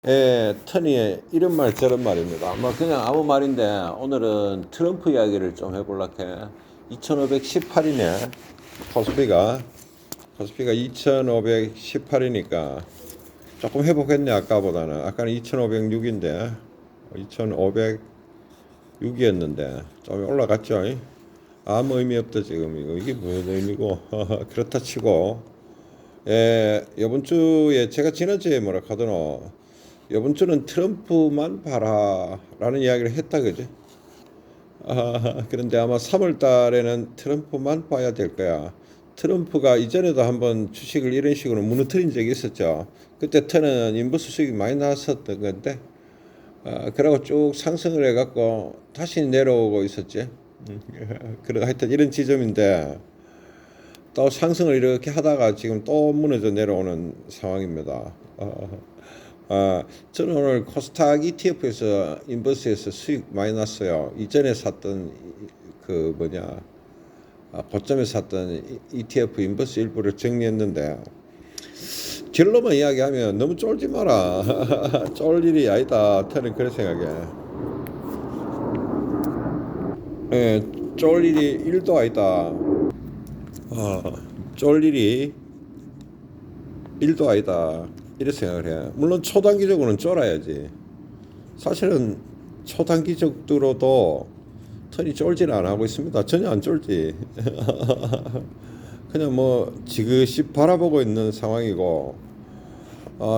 터니의 이런 말 저런 말입니다. 뭐 그냥 아무 말인데 오늘은 트럼프 이야기를 좀 해볼락 해. 2518이네. 코스피가 2518이니까 조금 회복했네. 아까보다는. 아까는 2506인데 2506이었는데 좀 올라갔죠. 아무 의미 없다 지금. 이게 무슨 의미고. 그렇다 치고 이번 주에 제가 지난주에 뭐라 하더노, 이번 주는 트럼프만 봐라라는 이야기를 했다 그지? 그런데 아마 3월 달에는 트럼프만 봐야 될 거야. 트럼프가 이전에도 한번 주식을 이런 식으로 무너뜨린 적이 있었죠. 그때 터는 인버스 수익이 많이 나왔었던 건데, 그러고 쭉 상승을 해갖고 다시 내려오고 있었지. 그래 하여튼 이런 지점인데 또 상승을 이렇게 하다가 지금 또 무너져 내려오는 상황입니다. 저는 오늘 코스닥 ETF에서 인버스에서 수익 많이 났어요. 이전에 샀던 그 뭐냐, 고점에 샀던 ETF 인버스 일부를 정리했는데 결론만 이야기하면 너무 쫄지 마라. 쫄 일이 아니다. 저는 그런 생각에. 예, 쫄 일이 1도 아니다. 쫄 일이 1도 아니다. 이렇게 생각을 해. 물론 초단기적으로는 쫄아야지. 사실은 초단기적으로도 턴이 쫄지는 안 하고 있습니다. 전혀 안 쫄지. 그냥 뭐 지그시 바라보고 있는 상황이고,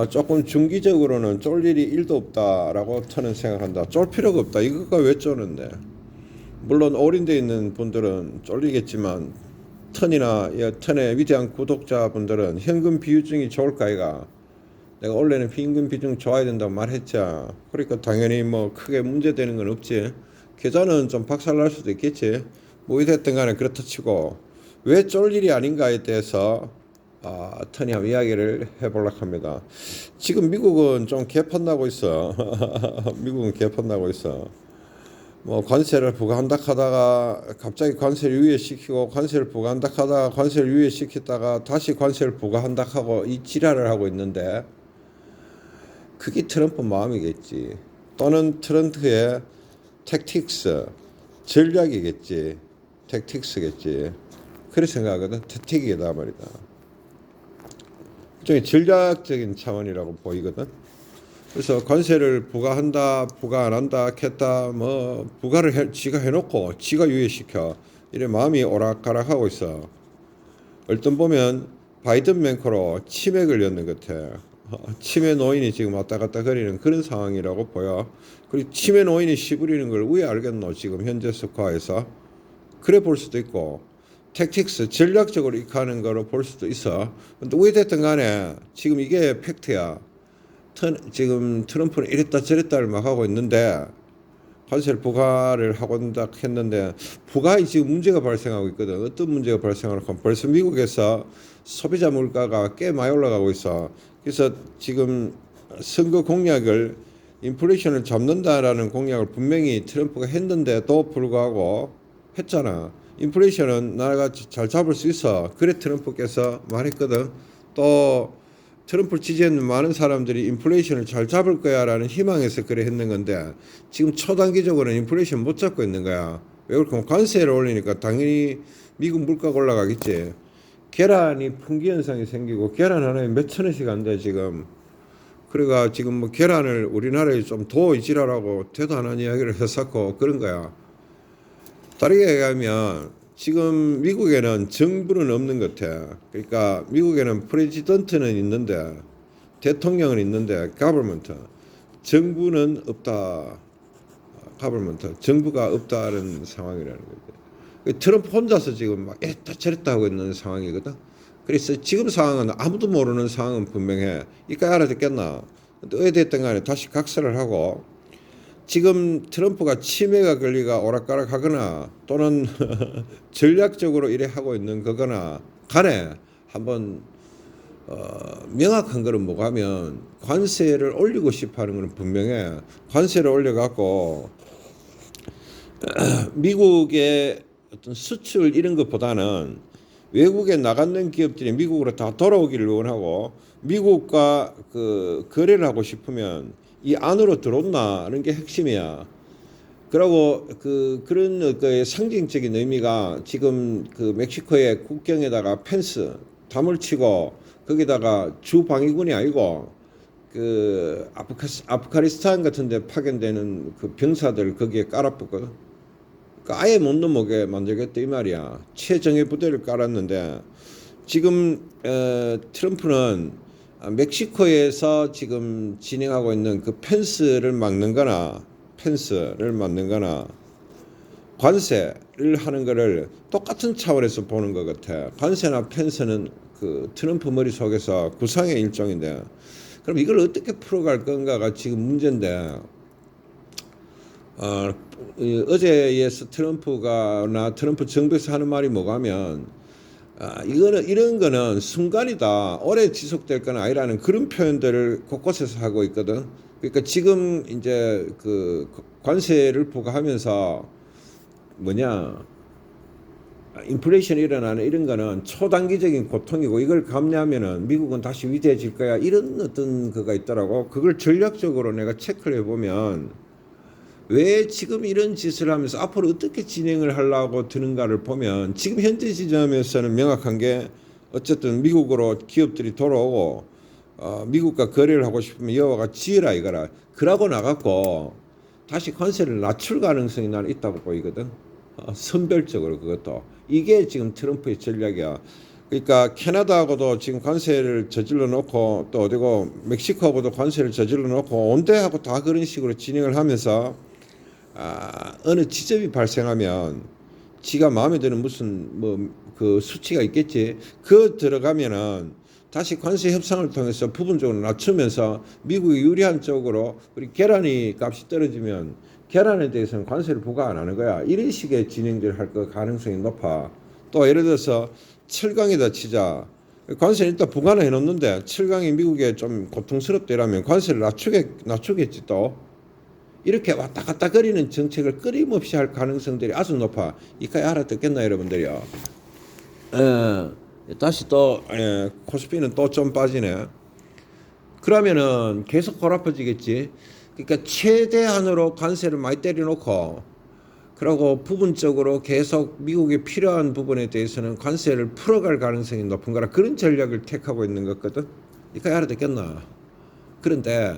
조금 중기적으로는 쫄 일이 1도 없다라고 저는 생각한다. 쫄 필요가 없다. 이거가 왜 쫄는데? 물론 올인되어 있는 분들은 쫄리겠지만 턴의 위대한 구독자분들은 현금 비중이 좋을까 이가. 내가 원래는 현금 비중 좋아야 된다고 말했죠. 그러니까 당연히 뭐 크게 문제되는 건 없지. 계좌는 좀 박살날 수도 있겠지. 뭐 이랬든 간에 그렇다 치고 왜 쫄 일이 아닌가에 대해서 턴이 한번 이야기를 해보려고 합니다. 지금 미국은 좀 개판나고 있어. 미국은 개판나고 있어. 뭐 관세를 부과한다 하다가 갑자기 관세를 유예시키고, 관세를 부과한다 하다가 관세를 유예시켰다가 다시 관세를 부과한다 하고 이 지랄을 하고 있는데, 그게 트럼프 마음이겠지. 또는 트럼프의 택틱스, 전략이겠지. 택틱스겠지. 그렇게 생각하거든. 택틱이다 말이다. 일종의 전략적인 차원이라고 보이거든. 그래서 관세를 부과한다, 부과 안 한다, 했다, 뭐 부과를 지가 해놓고 지가 유예시켜. 이래 마음이 오락가락하고 있어. 얼떤 보면 바이든 맹커로 치매 걸렸는 것 같아. 치매 노인이 지금 왔다 갔다 거리는 그런 상황이라고 보여. 그리고 치매 노인이 시부리는 걸 왜 알겠노? 지금 현재 스코어에서. 그래 볼 수도 있고, 택틱스 전략적으로 이익하는 거로 볼 수도 있어. 근데 왜 됐든 간에 지금 이게 팩트야. 지금 트럼프는 이랬다 저랬다를 막 하고 있는데, 관세를 부과를 하고 있다 했는데 부과에 지금 문제가 발생하고 있거든. 어떤 문제가 발생하고 있고, 벌써 미국에서 소비자 물가가 꽤 많이 올라가고 있어. 그래서 지금 선거 공약을, 인플레이션을 잡는다라는 공약을 분명히 트럼프가 했는데도 불구하고 했잖아. 인플레이션은 나라가 잘 잡을 수 있어. 그래 트럼프께서 말했거든. 또 트럼프를 지지하는 많은 사람들이 인플레이션을 잘 잡을 거야라는 희망에서 그래 했는 건데, 지금 초단기적으로는 인플레이션 못 잡고 있는 거야. 왜 그렇게 관세를 올리니까 당연히 미국 물가가 올라가겠지. 계란이 품귀 현상이 생기고, 계란 하나에 몇천 원씩 한대 지금. 그래가 지금 뭐 계란을 우리나라에 좀 더 이지라라고 대도 안 하는 이야기를 했었고 그런 거야. 다르게 얘기하면 지금 미국에는 정부는 없는 것 같아. 그러니까 미국에는 프레지던트는 있는데, 대통령은 있는데 가버먼트, 정부는 없다. 가버먼트, 정부가 없다는 상황이라는 거죠. 트럼프 혼자서 지금 막 이랬다 저랬다 하고 있는 상황이거든. 그래서 지금 상황은 아무도 모르는 상황은 분명해. 이까지 알아듣겠나? 근데 어찌됐든 간에 다시 각설을 하고, 지금 트럼프가 치매가 걸리가 오락가락 하거나 또는 전략적으로 이래 하고 있는 거거나 간에 한번 명확한 거는 뭐가 하면, 관세를 올리고 싶어 하는 거는 분명해. 관세를 올려갖고 미국의 어떤 수출 이런 것보다는 외국에 나가는 기업들이 미국으로 다 돌아오기를 원하고, 미국과 그 거래를 하고 싶으면 이 안으로 들어온다는 게 핵심이야. 그리고 그런 그 상징적인 의미가 지금 그 멕시코의 국경에다가 펜스 담을 치고 거기다가 주 방위군이 아니고 그 아프가니스탄 같은 데 파견되는 그 병사들 거기에 깔아붙거든. 그러니까 아예 못 넘어게 만들겠다 이 말이야. 최정예 부대를 깔았는데 지금 트럼프는 멕시코에서 지금 진행하고 있는 그 펜스를 막는 거나 관세를 하는 거를 똑같은 차원에서 보는 것 같아. 관세나 펜스는 그 트럼프 머릿속에서 구상의 일종인데 그럼 이걸 어떻게 풀어갈 건가가 지금 문제인데 어제에서 트럼프 정부에서 하는 말이 뭐가면 이거는 이런 거는 순간이다. 오래 지속될 건 아니라는 그런 표현들을 곳곳에서 하고 있거든. 그러니까 지금 이제 그 관세를 부과하면서 뭐냐 인플레이션이 일어나는 이런 거는 초단기적인 고통이고 이걸 감내하면은 미국은 다시 위대해질 거야. 이런 어떤 거가 있더라고. 그걸 전략적으로 내가 체크를 해보면 왜 지금 이런 짓을 하면서 앞으로 어떻게 진행을 하려고 드는가를 보면 지금 현재 지점에서는 명확한 게 어쨌든 미국으로 기업들이 돌아오고 미국과 거래를 하고 싶으면 여와 같이 지으라 이거라. 그러고 나갔고 다시 관세를 낮출 가능성이 나는 있다고 보이거든. 선별적으로 그것도. 이게 지금 트럼프의 전략이야. 그러니까 캐나다하고도 지금 관세를 저질러 놓고 또 어디고 멕시코하고도 관세를 저질러 놓고 온데하고 다 그런 식으로 진행을 하면서 어느 지점이 발생하면 지가 마음에 드는 무슨 뭐 그 수치가 있겠지. 그 들어가면은 다시 관세 협상을 통해서 부분적으로 낮추면서 미국이 유리한 쪽으로 우리 계란이 값이 떨어지면 계란에 대해서는 관세를 부과 안 하는 거야. 이런 식의 진행들 할 거 가능성이 높아. 또 예를 들어서 철강에다 치자. 관세는 일단 부과는 해놓는데 철강이 미국에 좀 고통스럽더라면 관세를 낮추겠지 또. 이렇게 왔다 갔다 거리는 정책을 끊임없이 할 가능성들이 아주 높아. 이까지 알아듣겠나 여러분들이요. 다시 또 코스피는 또 좀 빠지네. 그러면은 계속 골아퍼지겠지. 그러니까 최대한으로 관세를 많이 때려놓고 그리고 부분적으로 계속 미국에 필요한 부분에 대해서는 관세를 풀어갈 가능성이 높은 거라 그런 전략을 택하고 있는 거거든. 이까지 알아듣겠나. 그런데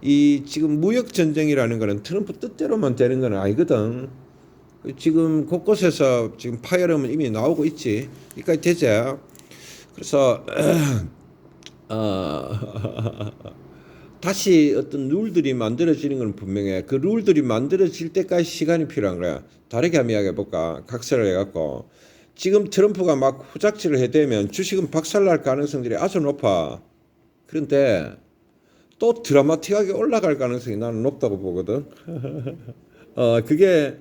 이 지금 무역 전쟁이라는 거는 트럼프 뜻대로만 되는 건 아니거든. 지금 곳곳에서 지금 파열음은 이미 나오고 있지. 그러니까 되지. 그래서 다시 어떤 룰들이 만들어지는 건 분명해. 그 룰들이 만들어질 때까지 시간이 필요한 거야. 다르게 한번 이야기해 볼까? 각설을 해갖고 지금 트럼프가 막 후작질을 해대면 주식은 박살날 가능성들이 아주 높아. 그런데 또 드라마틱하게 올라갈 가능성이 나는 높다고 보거든. 그게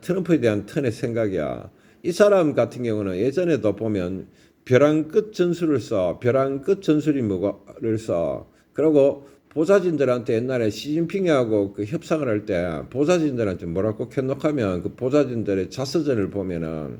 트럼프에 대한 턴의 생각이야. 이 사람 같은 경우는 예전에도 보면 벼랑 끝 전술을 써. 벼랑 끝 전술이 뭐를 써. 그리고 보좌진들한테 옛날에 시진핑하고 그 협상을 할 때 보좌진들한테 뭐라고 캔놓하면 그 보좌진들의 자서전을 보면은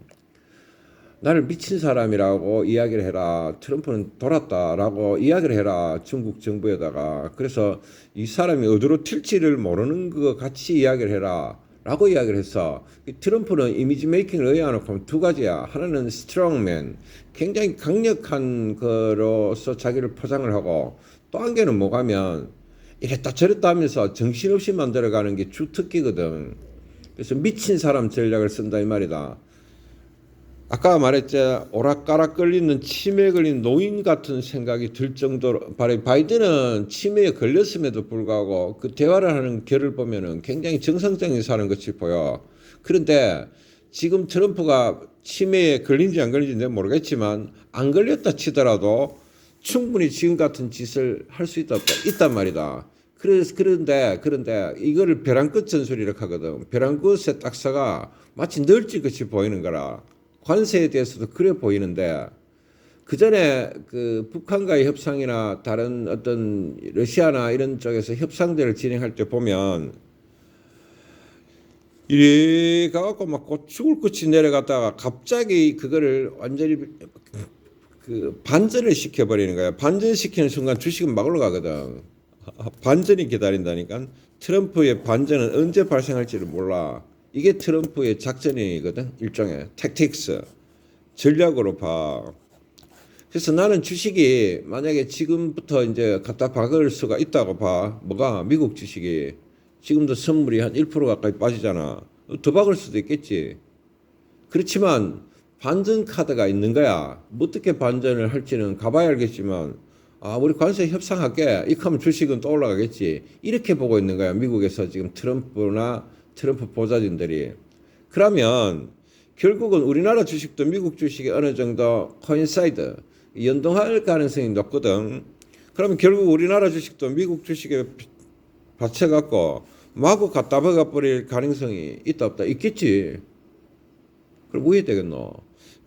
나를 미친 사람이라고 이야기를 해라. 트럼프는 돌았다라고 이야기를 해라. 중국 정부에다가. 그래서 이 사람이 어디로 튈지를 모르는 것 같이 이야기를 해라. 라고 이야기를 했어. 트럼프는 이미지 메이킹을 의아놓고 두 가지야. 하나는 스트롱맨. 굉장히 강력한 거로서 자기를 포장을 하고 또 한 개는 뭐가면 이랬다 저랬다 하면서 정신없이 만들어가는 게 주특기거든. 그래서 미친 사람 전략을 쓴다 이 말이다. 아까 말했지 오락가락 걸리는 치매에 걸린 노인 같은 생각이 들 정도로 바이든은 치매에 걸렸음에도 불구하고 그 대화를 하는 결을 보면은 굉장히 정상적인 사람 같이 보여. 그런데 지금 트럼프가 치매에 걸린지 안 걸린지 내가 모르겠지만 안 걸렸다 치더라도 충분히 지금 같은 짓을 할 수 있단 말이다. 그런데 이거를 벼랑 끝 전술이라고 하거든. 벼랑 끝의 딱사가 마치 널찍같이 보이는 거라. 관세에 대해서도 그래 보이는데 그 전에 그 북한과의 협상이나 다른 어떤 러시아나 이런 쪽에서 협상들을 진행할 때 보면 이래 가갖고 막 죽을 끝이 내려갔다가 갑자기 그거를 완전히 그 반전을 시켜버리는 거야. 반전시키는 순간 주식은 막 올라가거든. 반전이 기다린다니까. 트럼프의 반전은 언제 발생할지를 몰라. 이게 트럼프의 작전이거든. 일종의 택틱스 전략으로 봐. 그래서 나는 주식이 만약에 지금부터 이제 갖다 박을 수가 있다고 봐. 뭐가 미국 주식이 지금도 선물이 한 1% 가까이 빠지잖아. 더 박을 수도 있겠지. 그렇지만 반전 카드가 있는 거야. 어떻게 반전을 할지는 가봐야 알겠지만, 아, 우리 관세 협상할게. 이렇게 하면 주식은 또 올라가겠지. 이렇게 보고 있는 거야. 미국에서 지금 트럼프나 트럼프 보좌진들이. 그러면 결국은 우리나라 주식도 미국 주식이 어느 정도 코인사이드, 연동할 가능성이 높거든. 그러면 결국 우리나라 주식도 미국 주식에 받쳐갖고 마구 갖다 박아버릴 가능성이 있다 없다 있겠지. 그럼 왜 되겠노?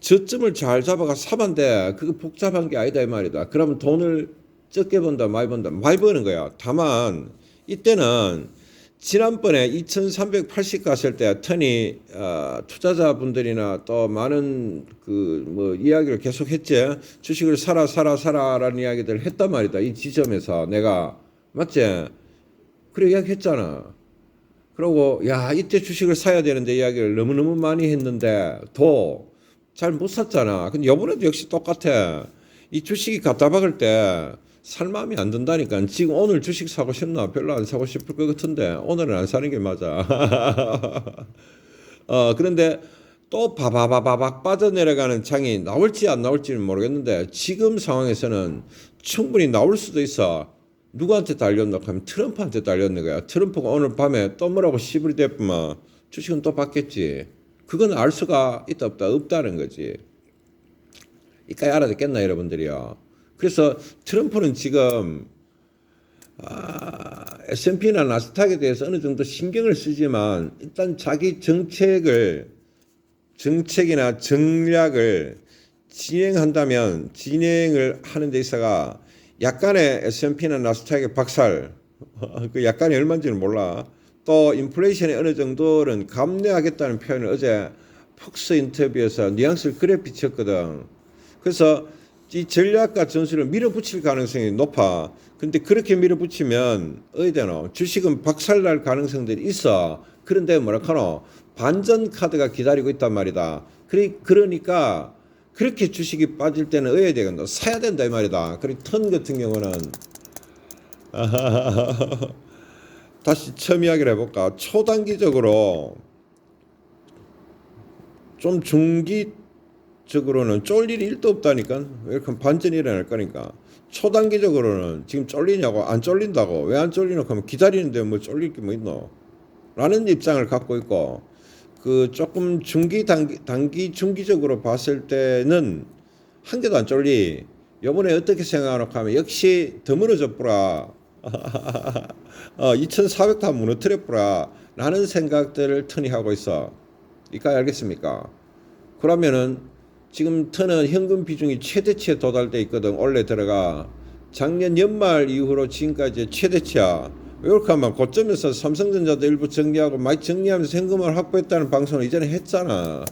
저점을 잘 잡아가 사면 돼. 그거 복잡한 게 아니다 이 말이다. 그러면 돈을 적게 번다 많이 번다 많이 버는 거야. 다만 이때는 지난번에 2380 갔을 때 터니 투자자분들이나 또 많은 그 뭐 이야기를 계속 했지. 주식을 사라라는 이야기들을 했단 말이다. 이 지점에서 내가 맞지? 그래 이야기했잖아. 그러고 야 이때 주식을 사야 되는데 이야기를 너무너무 많이 했는데 도 잘 못 샀잖아. 근데 이번에도 역시 똑같아. 이 주식이 갖다 박을 때 살 마음이 안 든다니까. 지금 오늘 주식 사고 싶나? 별로 안 사고 싶을 것 같은데 오늘은 안 사는 게 맞아. 그런데 또 바바바바박 빠져내려가는 장이 나올지 안 나올지는 모르겠는데 지금 상황에서는 충분히 나올 수도 있어. 누구한테 달렸나 하면 트럼프한테 달렸는 거야. 트럼프가 오늘 밤에 또 뭐라고 시부리 대쁘면 주식은 또 받겠지. 그건 알 수가 있다 없다 없다는 거지. 이까지 알아듣겠나 여러분들이요. 그래서 트럼프는 지금 S&P나 나스닥에 대해서 어느 정도 신경을 쓰지만 일단 자기 정책이나 전략을 진행한다면 진행을 하는 데 있어가 약간의 S&P나 나스닥의 박살 그 약간이 얼마인지는 몰라. 또 인플레이션이 어느 정도는 감내하겠다는 표현을 어제 폭스 인터뷰에서 뉘앙스를 그래 비쳤거든. 그래서 이 전략과 전술을 밀어붙일 가능성이 높아. 근데 그렇게 밀어붙이면 어디 되노? 주식은 박살날 가능성들이 있어. 그런데 뭐라카노? 반전 카드가 기다리고 있단 말이다. 그러니까 그렇게 주식이 빠질 때는 어야 되겠노? 사야 된다 이 말이다. 그리고 턴 같은 경우는 다시 처음 이야기를 해볼까? 초단기적으로 좀 중기적으로는 쫄 일이 1도 없다니까. 이렇게 반전이 일어날 거니까. 초단기적으로는 지금 쫄리냐고 안 쫄린다고. 왜 안 쫄리노? 하면 기다리는데 뭐 쫄릴 게 뭐 있노? 라는 입장을 갖고 있고 그 조금 단기 중기적으로 봤을 때는 한 개도 안 쫄리. 요번에 어떻게 생각하노 하면 역시 드물어져 뿌라. 2400 다 무너뜨려 뿌라. 라는 생각들을 터니 하고 있어. 이까지 알겠습니까? 그러면은 지금 터는 현금 비중이 최대치에 도달돼 있거든. 원래 들어가 작년 연말 이후로 지금까지 최대치야. 왜 그렇게 하면 고점에서 삼성전자도 일부 정리하고 많이 정리하면서 현금을 확보했다는 방송을 이전에 했잖아.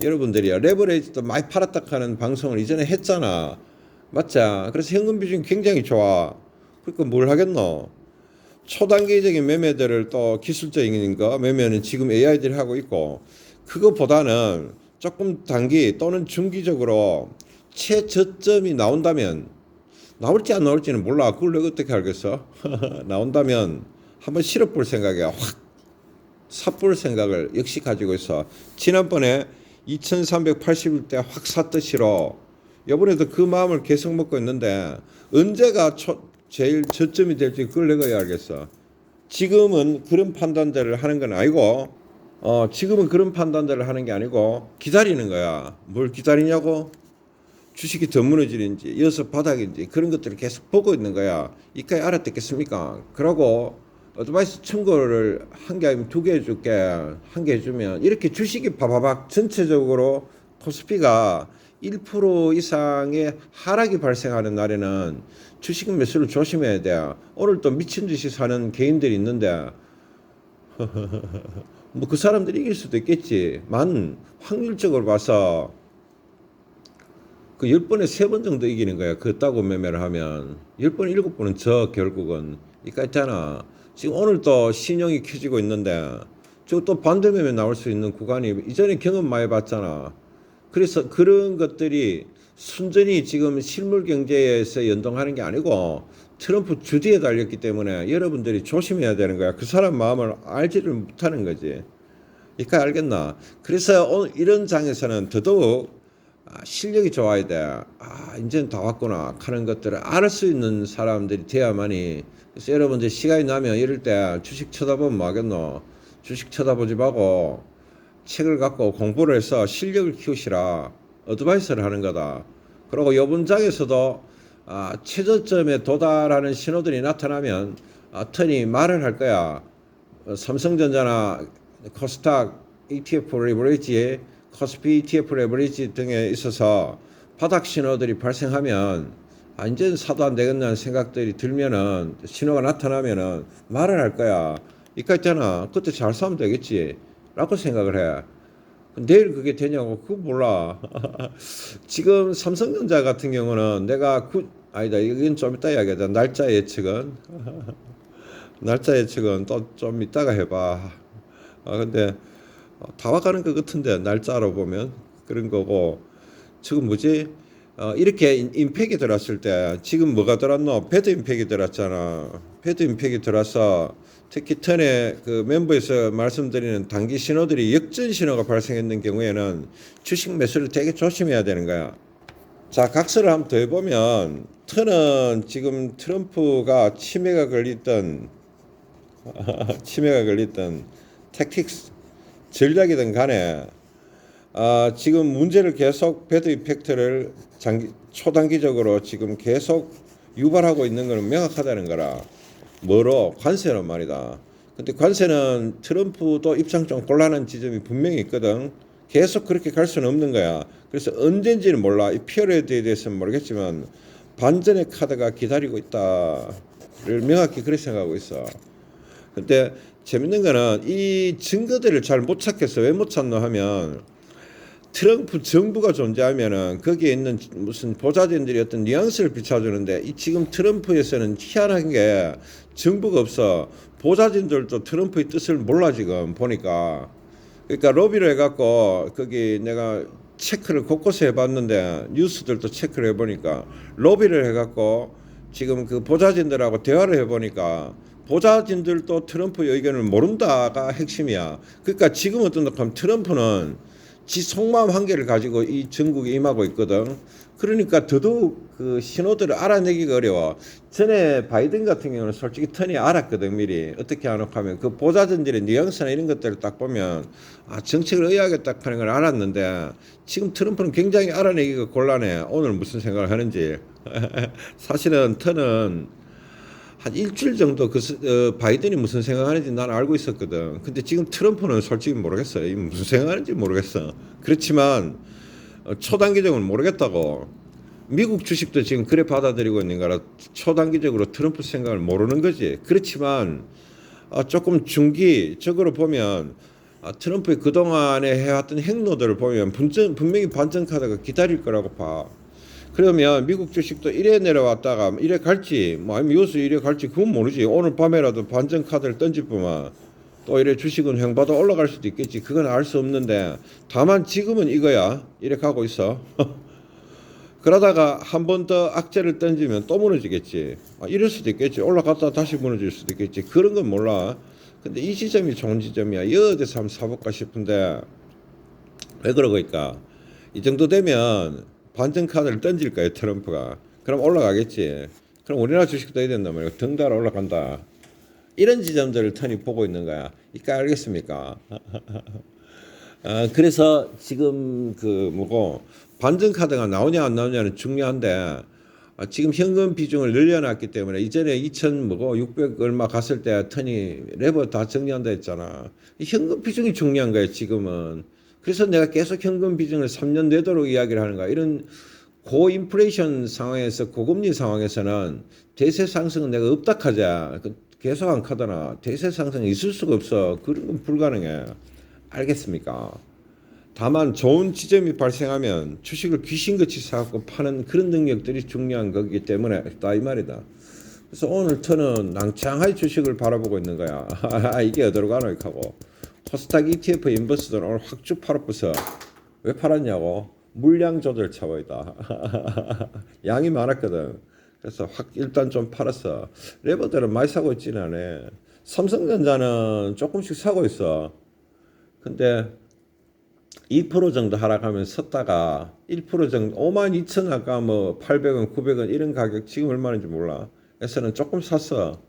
여러분들이야. 레버리지도 많이 팔았다 하는 방송을 이전에 했잖아. 맞자. 그래서 현금 비중이 굉장히 좋아. 그러니까 뭘 하겠노? 초단기적인 매매들을 또 기술적인 거 매매는 지금 AI들이 하고 있고 그거보다는 조금 단기 또는 중기적으로 최저점이 나온다면 나올지 안 나올지는 몰라. 그걸 내가 어떻게 알겠어? 나온다면 한번 실어볼 생각이야. 확 삽볼 생각을 역시 가지고 있어. 지난번에 2380일 때 확 샀듯이로 이번에도 그 마음을 계속 먹고 있는데 언제가 제일 저점이 될지 그걸 내가 알겠어. 지금은 그런 판단들을 하는 건 아니고 지금은 그런 판단들을 하는 게 아니고 기다리는 거야. 뭘 기다리냐고? 주식이 더 무너지는지 이어서 바닥인지 그런 것들을 계속 보고 있는 거야. 이까지 알아듣겠습니까? 그러고 어드바이스 청구를 한 개 아니면 2개 해줄게. 한 개 해주면 이렇게 주식이 바바박 전체적으로 코스피가 1% 이상의 하락이 발생하는 날에는 주식 매수를 조심해야 돼. 오늘 또 미친 듯이 사는 개인들이 있는데 뭐 그 사람들이 이길 수도 있겠지만 확률적으로 봐서 그 10번에 3번 정도 이기는 거야. 그 따고 매매를 하면 10번, 7번은 저 결국은 이까 있잖아. 지금 오늘 또 신용이 켜지고 있는데 저 또 반대 매매 나올 수 있는 구간이 이전에 경험 많이 봤잖아. 그래서 그런 것들이 순전히 지금 실물 경제에서 연동하는 게 아니고 트럼프 주디에 달렸기 때문에 여러분들이 조심해야 되는 거야. 그 사람 마음을 알지를 못하는 거지. 이까 알겠나? 그래서 오늘 이런 장에서는 더더욱 실력이 좋아야 돼. 이제는 다 왔구나 하는 것들을 알 수 있는 사람들이 돼야만이. 그래서 여러분들 시간이 나면 이럴 때 주식 쳐다보면 뭐 하겠노? 주식 쳐다보지 말고 책을 갖고 공부를 해서 실력을 키우시라. 어드바이스를 하는 거다. 그리고 요번 장에서도 최저점에 도달하는 신호들이 나타나면 턴이 말을 할 거야. 삼성전자나 코스닥 ETF 레버리지, 코스피 ETF 레버리지 등에 있어서 바닥 신호들이 발생하면 이제는 사도 안 되겠다는 생각들이 들면은 신호가 나타나면은 말을 할 거야. 이까 있잖아. 그때 잘 사면 되겠지. 라고 생각을 해. 내일 그게 되냐고 그거 몰라. 지금 삼성전자 같은 경우는 내가 아니다 이건 좀 이따 이야기하자. 날짜 예측은 날짜 예측은 또 좀 이따가 해봐. 근데 다 와가는 것 같은데 날짜로 보면 그런 거고 지금 뭐지? 이렇게 임팩이 들었을 때 지금 뭐가 들었노? 배드 임팩이 들었잖아. 배드 임팩이 들어서 특히 턴에 그 멤버에서 말씀드리는 단기 신호들이 역전 신호가 발생했는 경우에는 주식 매수를 되게 조심해야 되는 거야. 자, 각서를 한번 더 해보면 턴은 지금 트럼프가 치매가 걸렸던 택틱스 전략이든 간에 지금 문제를 계속 배드 이펙트를 초단기적으로 지금 계속 유발하고 있는 것은 명확하다는 거라. 뭐로? 관세는 말이다. 근데 관세는 트럼프도 입장 좀 곤란한 지점이 분명히 있거든. 계속 그렇게 갈 수는 없는 거야. 그래서 언젠지는 몰라. 이 피어레드에 대해서는 모르겠지만 반전의 카드가 기다리고 있다를 명확히 그렇게 생각하고 있어. 근데 재밌는 거는 이 증거들을 잘 못 찾겠어. 왜 못 찾노 하면 트럼프 정부가 존재하면은 거기에 있는 무슨 보좌진들이 어떤 뉘앙스를 비춰주는데 이 지금 트럼프에서는 희한한 게 정부가 없어. 보좌진들도 트럼프의 뜻을 몰라 지금 보니까. 그러니까 로비를 해갖고 거기 내가 체크를 곳곳에 해봤는데 뉴스들도 체크를 해보니까 로비를 해갖고 지금 그 보좌진들하고 대화를 해보니까 보좌진들도 트럼프의 의견을 모른다가 핵심이야. 그러니까 지금 어떤 하면 트럼프는 지 속마음 한계를 가지고 이 전국에 임하고 있거든. 그러니까 더더욱 그 신호들을 알아내기가 어려워. 전에 바이든 같은 경우는 솔직히 턴이 알았거든 미리. 어떻게 하노하면 그 보좌진들의 뉘앙스나 이런 것들을 딱 보면 정책을 의하겠다 하는 걸 알았는데 지금 트럼프는 굉장히 알아내기가 곤란해. 오늘 무슨 생각을 하는지. 사실은 턴은 한 일주일 정도 바이든이 무슨 생각하는지 난 알고 있었거든. 근데 지금 트럼프는 솔직히 모르겠어요. 무슨 생각하는지 모르겠어. 그렇지만 초단기적으로 모르겠다고. 미국 주식도 지금 그래 받아들이고 있는 거라 초단기적으로 트럼프 생각을 모르는 거지. 그렇지만 조금 중기적으로 보면 트럼프의 그동안에 해왔던 행로들을 보면 분명히 반전 카드가 기다릴 거라고 봐. 그러면 미국 주식도 이래 내려왔다가 이래 갈지 뭐 아니면 요수 이래 갈지 그건 모르지. 오늘 밤에라도 반전 카드를 던질 뿐만 또 이래 주식은 횡보도 올라갈 수도 있겠지. 그건 알 수 없는데 다만 지금은 이거야. 이래 가고 있어. 그러다가 한 번 더 악재를 던지면 또 무너지겠지. 이럴 수도 있겠지. 올라갔다 다시 무너질 수도 있겠지. 그런 건 몰라. 근데 이 지점이 좋은 지점이야. 여기서 한번 사볼까 싶은데 왜 그러고니까 이 정도 되면 반전 카드를 던질 거예요 트럼프가. 그럼 올라가겠지. 그럼 우리나라 주식도 해야 된단 말이야. 덩달아 올라간다. 이런 지점들을 턴이 보고 있는 거야. 이까 알겠습니까? 그래서 지금 그 뭐고 반전 카드가 나오냐 안 나오냐는 중요한데 지금 현금 비중을 늘려놨기 때문에 이전에 600 얼마 갔을 때 턴이 레버 다 정리한다 했잖아. 현금 비중이 중요한 거예요 지금은. 그래서 내가 계속 현금 비중을 3년 내도록 이야기를 하는 거야. 이런 고인플레이션 상황에서 고금리 상황에서는 대세 상승은 내가 없다 하자. 계속 안 카더나 대세 상승이 있을 수가 없어. 그런 건 불가능해. 알겠습니까? 다만 좋은 지점이 발생하면 주식을 귀신같이 사갖고 파는 그런 능력들이 중요한 거기 때문에 다 이 말이다. 그래서 오늘 터는 낭창하게 주식을 바라보고 있는 거야. 이게 어디로 가노 하고 코스닥 ETF 인버스들 오늘 확 쭉 팔아버서 왜 팔았냐고 물량 조절 차원이다. 양이 많았거든. 그래서 확 일단 좀 팔았어. 레버들은 많이 사고 있지는 않아. 삼성전자는 조금씩 사고 있어. 근데 2% 정도 하락하면 섰다가 1% 정도 52,000 아까 뭐 800원 900원 이런 가격 지금 얼마인지 몰라. 그래서는 조금 샀어.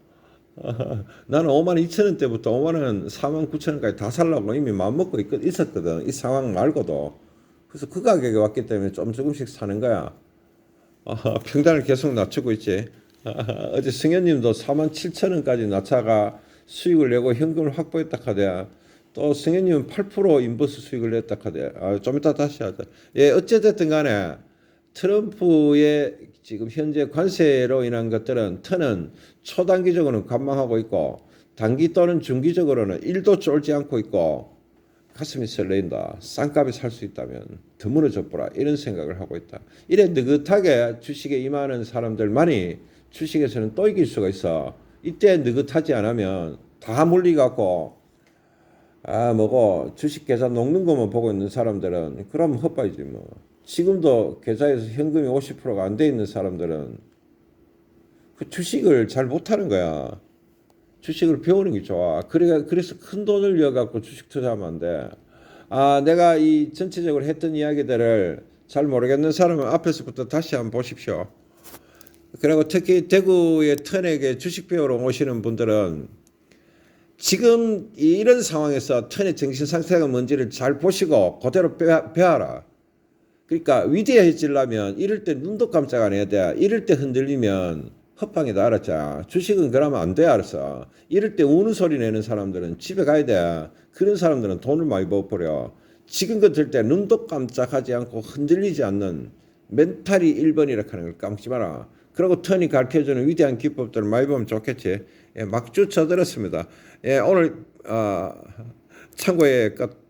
나는 52,000원대부터 5만원 49,000원까지 다 살라고 이미 마음먹고 있었거든. 이 상황 말고도. 그래서 그 가격에 왔기 때문에 좀 조금씩 사는 거야. 평단을 계속 낮추고 있지. 어제 승현님도 47,000원까지 낮춰가 수익을 내고 현금을 확보했다 카대. 또 승현님은 8% 인버스 수익을 냈다 카대. 좀 이따 다시 하자. 예, 어찌됐든 간에 트럼프의 지금 현재 관세로 인한 것들은 터는 초단기적으로는 관망하고 있고 단기 또는 중기적으로는 1도 쫄지 않고 있고 가슴이 설레인다. 싼값에 살 수 있다면 드물어져 보라. 이런 생각을 하고 있다. 이래 느긋하게 주식에 임하는 사람들만이 주식에서는 또 이길 수가 있어. 이때 느긋하지 않으면 다 물리갖고 뭐고 주식 계좌 녹는 것만 보고 있는 사람들은 그럼 헛바이지 뭐. 지금도 계좌에서 현금이 50%가 안 돼 있는 사람들은 그 주식을 잘 못하는 거야. 주식을 배우는 게 좋아. 그래서 큰 돈을 이어갖고 주식 투자하면 안 돼. 내가 이 전체적으로 했던 이야기들을 잘 모르겠는 사람은 앞에서부터 다시 한번 보십시오. 그리고 특히 대구의 턴에게 주식 배우러 오시는 분들은 지금 이런 상황에서 턴의 정신 상태가 뭔지를 잘 보시고 그대로 배워라. 그러니까 위대해지려면 이럴 때 눈도 깜짝 안 해야 돼. 이럴 때 흔들리면 헛방이다 알았자. 주식은 그러면 안 돼 알았어. 이럴 때 우는 소리 내는 사람들은 집에 가야 돼. 그런 사람들은 돈을 많이 버버려. 지금 같을 때 눈도 깜짝하지 않고 흔들리지 않는 멘탈이 1번이라 하는 걸 까먹지 마라. 그리고 턴이 가르쳐주는 위대한 기법들을 많이 보면 좋겠지. 예, 막 쫓아들었습니다. 예, 오늘 참고의 끝.